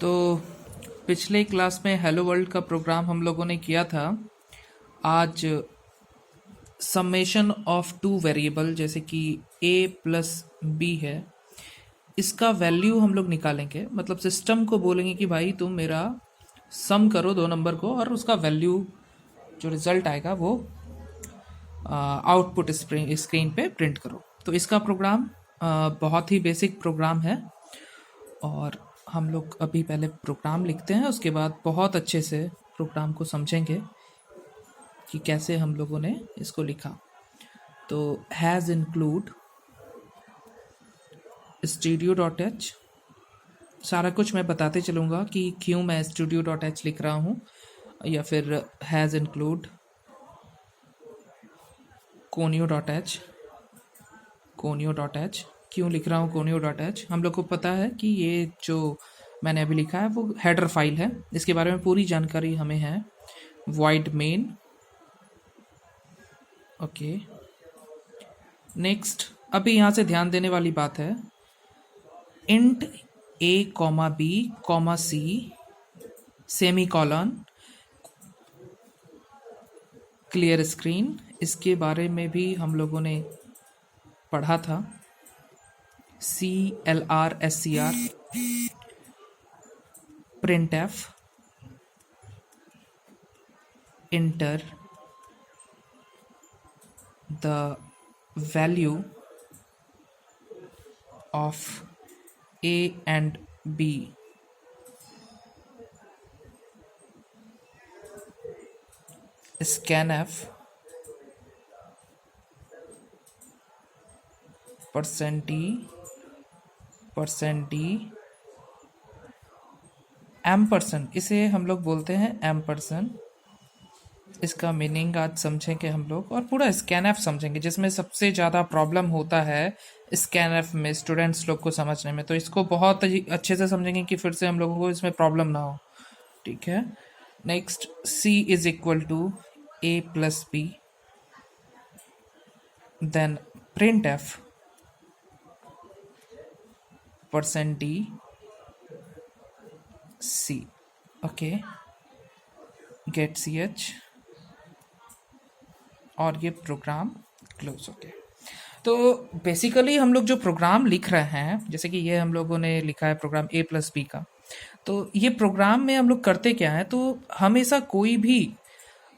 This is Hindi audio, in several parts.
तो पिछले क्लास में हेलो वर्ल्ड का प्रोग्राम हम लोगों ने किया था। आज समेशन ऑफ टू वेरिएबल जैसे कि a प्लस बी है, इसका वैल्यू हम लोग निकालेंगे। मतलब सिस्टम को बोलेंगे कि भाई तुम मेरा सम करो दो नंबर को और उसका वैल्यू जो रिजल्ट आएगा वो आउटपुट स्क्रीन पे प्रिंट करो। तो इसका प्रोग्राम बहुत ही बेसिक प्रोग्राम है और हम लोग अभी पहले प्रोग्राम लिखते हैं, उसके बाद बहुत अच्छे से प्रोग्राम को समझेंगे कि कैसे हम लोगों ने इसको लिखा। तो हैज़ इंक्लूड studio.h, सारा कुछ मैं बताते चलूँगा कि क्यों मैं studio.h लिख रहा हूँ, या फिर हैज़ इंक्लूड conio.h क्यों लिख रहा हूँ conio.h। हम लोग को पता है कि ये जो मैंने अभी लिखा है वो हेडर फाइल है, इसके बारे में पूरी जानकारी हमें है। void main, okay. नेक्स्ट, अभी यहाँ से ध्यान देने वाली बात है, int a comma b comma c semi colon clear screen, इसके बारे में भी हम लोगों ने पढ़ा था। CLR SCR printf enter the value of a and b, scanf %d ampersand, इसे हम लोग बोलते हैं एम्परसेंड। इसका मीनिंग आज समझेंगे हम लोग और पूरा स्कैनएफ समझेंगे, जिसमें सबसे ज़्यादा प्रॉब्लम होता है स्कैनएफ में स्टूडेंट्स लोग को समझने में। तो इसको बहुत ही अच्छे से समझेंगे कि फिर से हम लोगों को इसमें प्रॉब्लम ना हो, ठीक है। Next, C is equal to a plus B, then printf %d c, okay, get ch, और ये प्रोग्राम क्लोज हो गया। तो बेसिकली हम लोग जो प्रोग्राम लिख रहे हैं, जैसे कि ये हम लोगों ने लिखा है प्रोग्राम a प्लस बी का, तो ये प्रोग्राम में हम लोग करते क्या है, तो हमेशा कोई भी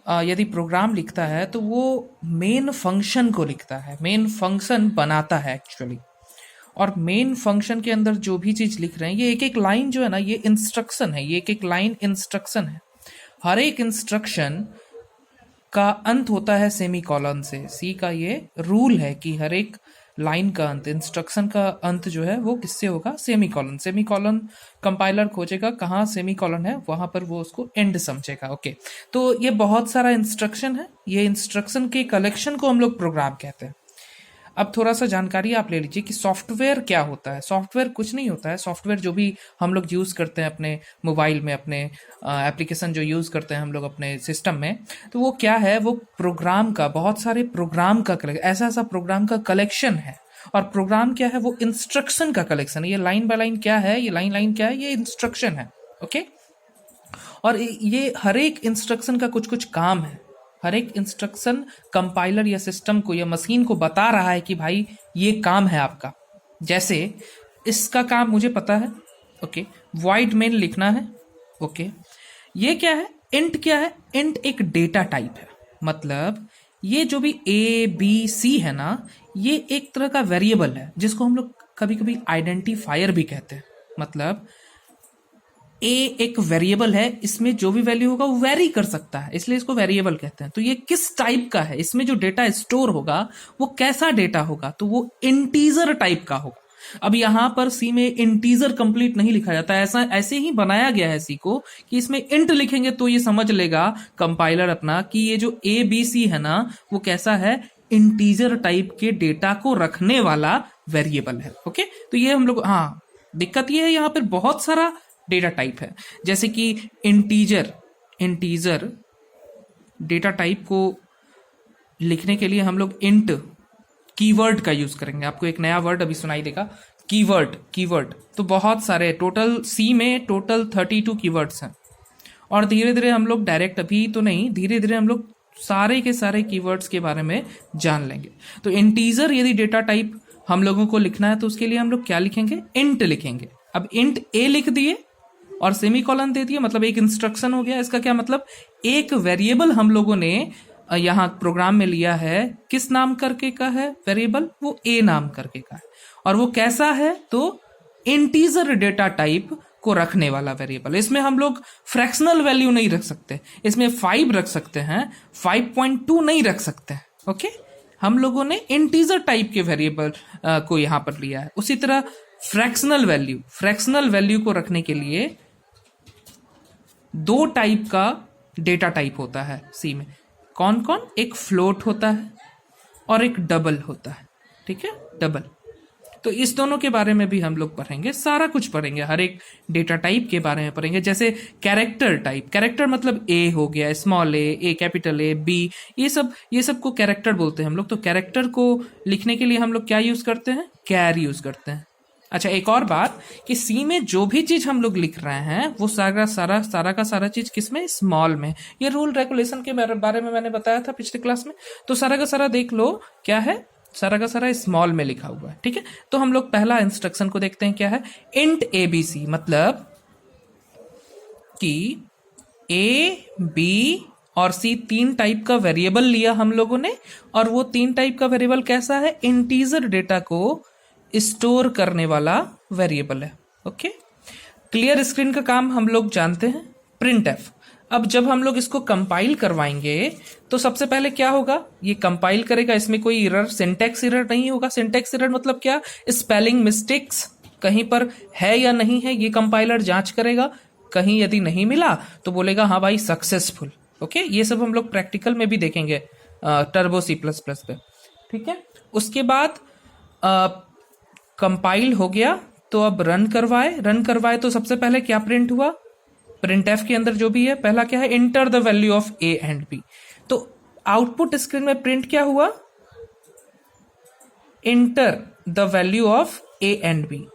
यदि प्रोग्राम लिखता है तो वो मेन फंक्शन को लिखता है, मेन फंक्शन बनाता है एक्चुअली। और मेन फंक्शन के अंदर जो भी चीज़ लिख रहे हैं, ये एक एक लाइन जो है ना, ये इंस्ट्रक्शन है, ये एक एक लाइन इंस्ट्रक्शन है। हर एक इंस्ट्रक्शन का अंत होता है सेमी कॉलन से। सी का ये रूल है कि हर एक लाइन का अंत, इंस्ट्रक्शन का अंत जो है वो किससे होगा, semicolon. Semicolon compiler खोजेगा कहाँ सेमी कॉलन है, वहां पर वो उसको एंड समझेगा, ओके। तो ये बहुत सारा इंस्ट्रक्शन है, ये इंस्ट्रक्शन के कलेक्शन को हम लोग प्रोग्राम कहते हैं। अब थोड़ा सा जानकारी आप ले लीजिए कि सॉफ्टवेयर क्या होता है। सॉफ्टवेयर कुछ नहीं होता है। सॉफ्टवेयर जो भी हम लोग यूज़ करते हैं अपने मोबाइल में, अपने एप्लीकेशन जो यूज़ करते हैं हम लोग अपने सिस्टम में, तो वो क्या है, वो प्रोग्राम का, बहुत सारे प्रोग्राम का ऐसा ऐसा प्रोग्राम का कलेक्शन है। और प्रोग्राम क्या है, वो इंस्ट्रक्शन का कलेक्शन है। ये लाइन बाय लाइन क्या है, ये लाइन लाइन क्या है, ये इंस्ट्रक्शन है, ओके। और ये हर एक इंस्ट्रक्शन का कुछ कुछ काम है। हर एक इंस्ट्रक्शन कंपाइलर या सिस्टम को या मशीन को बता रहा है कि भाई ये काम है आपका। जैसे इसका काम मुझे पता है, ओके, void main लिखना है, ओके। ये क्या है, इंट क्या है, इंट एक डेटा टाइप है। मतलब ये जो भी ए बी सी है ना, ये एक तरह का वेरिएबल है जिसको हम लोग कभी कभी आइडेंटिफायर भी कहते हैं। मतलब ए एक वेरिएबल है, इसमें जो भी वैल्यू होगा वो वेरी कर सकता है, इसलिए इसको वेरिएबल कहते हैं। तो ये किस टाइप का है, इसमें जो डेटा स्टोर होगा वो कैसा डेटा होगा, तो वो इंटीजर टाइप का होगा। अब यहां पर सी में इंटीजर कंप्लीट नहीं लिखा जाता, ऐसा ऐसे ही बनाया गया है सी को कि इसमें इंट लिखेंगे तो ये समझ लेगा कंपाइलर अपना कि ये जो ए बी सी है ना, वो कैसा है, इंटीजर टाइप के डेटा को रखने वाला वेरिएबल है, ओके। तो ये हम लोग, हाँ, दिक्कत ये है, यहाँ पर बहुत सारा डेटा टाइप है। जैसे कि इंटीजर डेटा टाइप को लिखने के लिए हम लोग इंट कीवर्ड का यूज करेंगे। आपको एक नया वर्ड अभी सुनाई देगा, कीवर्ड कीवर्ड तो बहुत सारे, टोटल सी में टोटल 32 कीवर्ड्स हैं। और धीरे धीरे हम लोग, डायरेक्ट अभी तो नहीं, धीरे धीरे हम लोग सारे के सारे कीवर्ड्स के बारे में जान लेंगे। तो इंटीजर यदि डेटा टाइप हम लोगों को लिखना है तो उसके लिए हम लोग क्या लिखेंगे, इंट लिखेंगे। अब इंट ए लिख दिए और सेमीकोलन दे दिए, मतलब एक इंस्ट्रक्शन हो गया। इसका क्या मतलब, एक वेरिएबल हम लोगों ने यहाँ प्रोग्राम में लिया है, किस नाम करके का है वेरिएबल, वो ए नाम करके का है। और वो कैसा है, तो इंटीजर डेटा टाइप को रखने वाला वेरिएबल। इसमें हम लोग फ्रैक्शनल वैल्यू नहीं रख सकते, इसमें 5 रख सकते हैं, 5.2 नहीं रख सकते। ओके, हम लोगों ने इंटीजर टाइप के वेरिएबल को यहां पर लिया है। उसी तरह फ्रैक्शनल वैल्यू को रखने के लिए 2 टाइप का डेटा टाइप होता है सी में। कौन कौन, एक फ्लोट होता है और एक डबल होता है। ठीक है, डबल। तो इस दोनों के बारे में भी हम लोग पढ़ेंगे, सारा कुछ पढ़ेंगे, हर एक डेटा टाइप के बारे में पढ़ेंगे। जैसे कैरेक्टर टाइप, कैरेक्टर मतलब ए हो गया, small A capital A, B, ये सब को कैरेक्टर बोलते हैं हम लोग। तो कैरेक्टर को लिखने के लिए हम लोग क्या यूज करते हैं, कैर यूज करते हैं। अच्छा, एक और बात कि सी में जो भी चीज हम लोग लिख रहे हैं वो सारा का सारा चीज किसमें, स्मॉल में। ये रूल रेगुलेशन के बारे में मैंने बताया था पिछले क्लास में। तो सारा का सारा देख लो क्या है, सारा का सारा स्मॉल में लिखा हुआ है। ठीक है, तो हम लोग पहला इंस्ट्रक्शन को देखते हैं, क्या है, इंट एबीसी, मतलब कि ए, बी और सी 3 टाइप का वेरिएबल लिया हम लोगों ने, और वो 3 टाइप का वेरिएबल कैसा है, इंटीजर डेटा को स्टोर करने वाला वेरिएबल है। ओके, क्लियर स्क्रीन का काम हम लोग जानते हैं, प्रिंट एफ। अब जब हम लोग इसको कंपाइल करवाएंगे तो सबसे पहले क्या होगा, ये कंपाइल करेगा, इसमें कोई एरर, सिंटैक्स एरर नहीं होगा। सिंटैक्स एरर मतलब क्या, स्पेलिंग मिस्टेक्स कहीं पर है या नहीं है, ये कंपाइलर जांच करेगा। कहीं यदि नहीं मिला तो बोलेगा हाँ भाई सक्सेसफुल। ओके, ये सब हम लोग प्रैक्टिकल में भी देखेंगे टर्बो C++ पे। ठीक है, उसके बाद कंपाइल हो गया तो अब रन करवाए तो सबसे पहले क्या प्रिंट हुआ, प्रिंट एफ के अंदर जो भी है, पहला क्या है, enter the value of A and B. तो आउटपुट स्क्रीन में प्रिंट क्या हुआ, enter the value of A and B.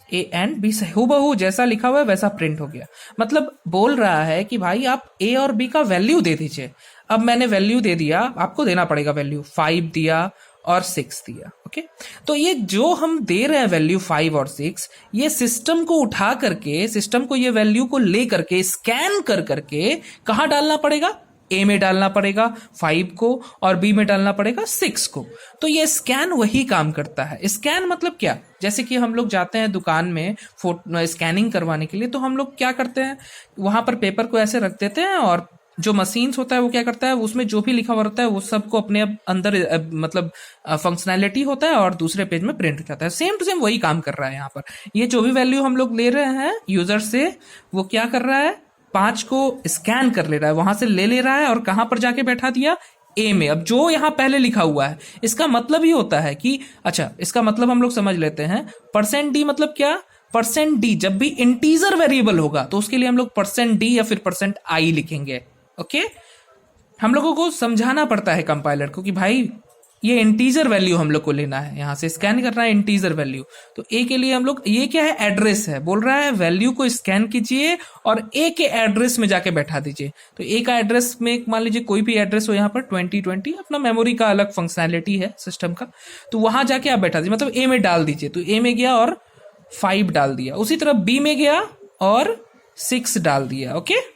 A and B हूबहू जैसा लिखा हुआ है वैसा प्रिंट हो गया। मतलब बोल रहा है कि भाई आप ए और बी का वैल्यू दे दीजिए। अब मैंने वैल्यू दे दिया, आपको देना पड़ेगा वैल्यू, 5 दिया और 6 दिया। ओके, तो ये जो हम दे रहे हैं वैल्यू 5 और 6, ये सिस्टम को उठा करके, सिस्टम को ये वैल्यू को ले करके स्कैन कर करके कहां डालना पड़ेगा, ए में डालना पड़ेगा 5 को और बी में डालना पड़ेगा 6 को। तो ये स्कैन वही काम करता है। स्कैन मतलब क्या, जैसे कि हम लोग जाते हैं दुकान में स्कैनिंग करवाने के लिए, तो हम लोग क्या करते हैं, वहां पर पेपर को ऐसे रख देते हैं और जो मशीन्स होता है वो क्या करता है, उसमें जो भी लिखा हुआ रहता है वो सबको अपने अंदर मतलब फंक्शनैलिटी होता है और दूसरे पेज में प्रिंट हो जाता है। सेम टू सेम वही काम कर रहा है यहाँ पर। ये जो भी वैल्यू हम लोग ले रहे हैं यूजर से, वो क्या कर रहा है, 5 को स्कैन कर ले रहा है, वहां से ले रहा है और कहां पर जाके बैठा दिया, ए में। अब जो यहां पहले लिखा हुआ है, इसका मतलब ही होता है कि, अच्छा इसका मतलब हम लोग समझ लेते हैं, %d मतलब क्या, %d जब भी इंटीजर वेरिएबल होगा तो उसके लिए हम लोग %d या फिर %i लिखेंगे। ओके, हम लोगों को समझाना पड़ता है कंपाइलर को कि भाई ये इंटीजर वैल्यू हम लोग को लेना है, यहां से स्कैन करना है इंटीजर वैल्यू। तो ए के लिए हम लोग, ये क्या है, एड्रेस है, बोल रहा है वैल्यू को स्कैन कीजिए और ए के एड्रेस में जाके बैठा दीजिए। तो ए का एड्रेस में मान लीजिए कोई भी एड्रेस हो, यहाँ पर 2020 अपना मेमोरी का अलग फंक्शनैलिटी है सिस्टम का, तो वहां जाके आप बैठा दीजिए, मतलब ए में डाल दीजिए। तो ए में गया और 5 डाल दिया, उसी तरह बी में गया और 6 डाल दिया। ओके,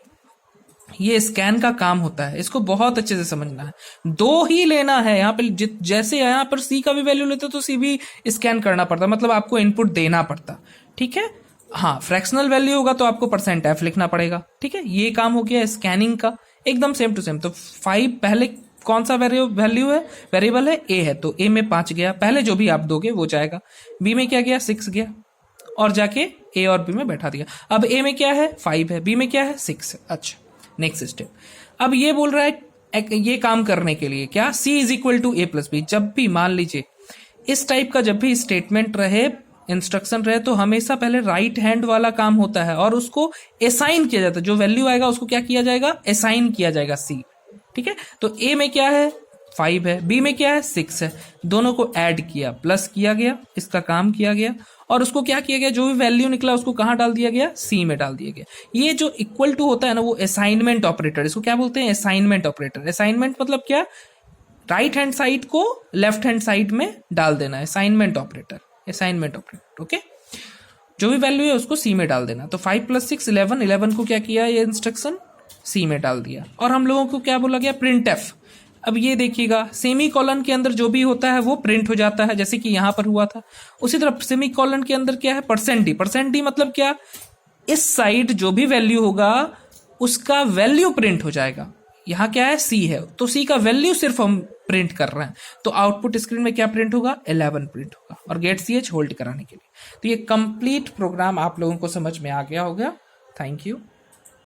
ये स्कैन का काम होता है, इसको बहुत अच्छे से समझना है। 2 ही लेना है यहाँ पे, जैसे यहाँ पर सी का भी वैल्यू लेते तो सी भी स्कैन करना पड़ता, मतलब आपको इनपुट देना पड़ता। ठीक है, हाँ फ्रैक्शनल वैल्यू होगा तो आपको %f लिखना पड़ेगा। ठीक है, ये काम हो गया स्कैनिंग का, एकदम सेम टू सेम। तो 5 पहले कौन सा वैल्यू है, वेरिएबल है, ए है, तो ए में 5 गया, पहले जो भी आप दोगे वो जाएगा। बी में क्या गया, 6 गया और जाके ए और बी में बैठा दिया। अब ए में क्या है, 5 है, बी में क्या है, 6 है। अच्छा, नेक्स्ट स्टेप। अब ये बोल रहा है ये काम करने के लिए क्या, C = A+B। जब भी मान लीजिए इस टाइप का जब भी स्टेटमेंट रहे, इंस्ट्रक्शन रहे, तो हमेशा पहले राइट हैंड वाला काम होता है और उसको असाइन किया जाता है। जो वैल्यू आएगा उसको क्या किया जाएगा, असाइन किया जाएगा C। ठीक है, तो A में क्या है, 5 है, बी में क्या है 6 है, दोनों को ऐड किया, प्लस किया गया, इसका काम किया गया और उसको क्या किया गया, जो भी वैल्यू निकला उसको कहाँ डाल दिया गया, सी में डाल दिया गया। ये जो इक्वल टू होता है ना वो असाइनमेंट ऑपरेटर, इसको क्या बोलते हैं, असाइनमेंट ऑपरेटर। असाइनमेंट मतलब क्या, राइट हैंड साइड को लेफ्ट हैंड साइड में डाल देना, assignment operator, assignment operator. Okay, जो भी वैल्यू है उसको सी में डाल देना। तो 5 + 6 11, 11 को क्या किया, ये इंस्ट्रक्शन सी में डाल दिया। और हम लोगों को क्या बोला गया, प्रिंट एफ। अब ये देखिएगा सेमी कॉलन के अंदर जो भी होता है वो प्रिंट हो जाता है, जैसे कि यहां पर हुआ था। उसी तरह सेमी कॉलन के अंदर क्या है, %d। %d मतलब क्या, इस साइड जो भी वैल्यू होगा उसका वैल्यू प्रिंट हो जाएगा। यहां क्या है, सी है, तो सी का वैल्यू सिर्फ हम प्रिंट कर रहे हैं, तो आउटपुट स्क्रीन में क्या प्रिंट होगा, 11 प्रिंट होगा। और गेट ch होल्ड कराने के लिए। तो ये कंप्लीट प्रोग्राम आप लोगों को समझ में आ गया होगा। Thank you.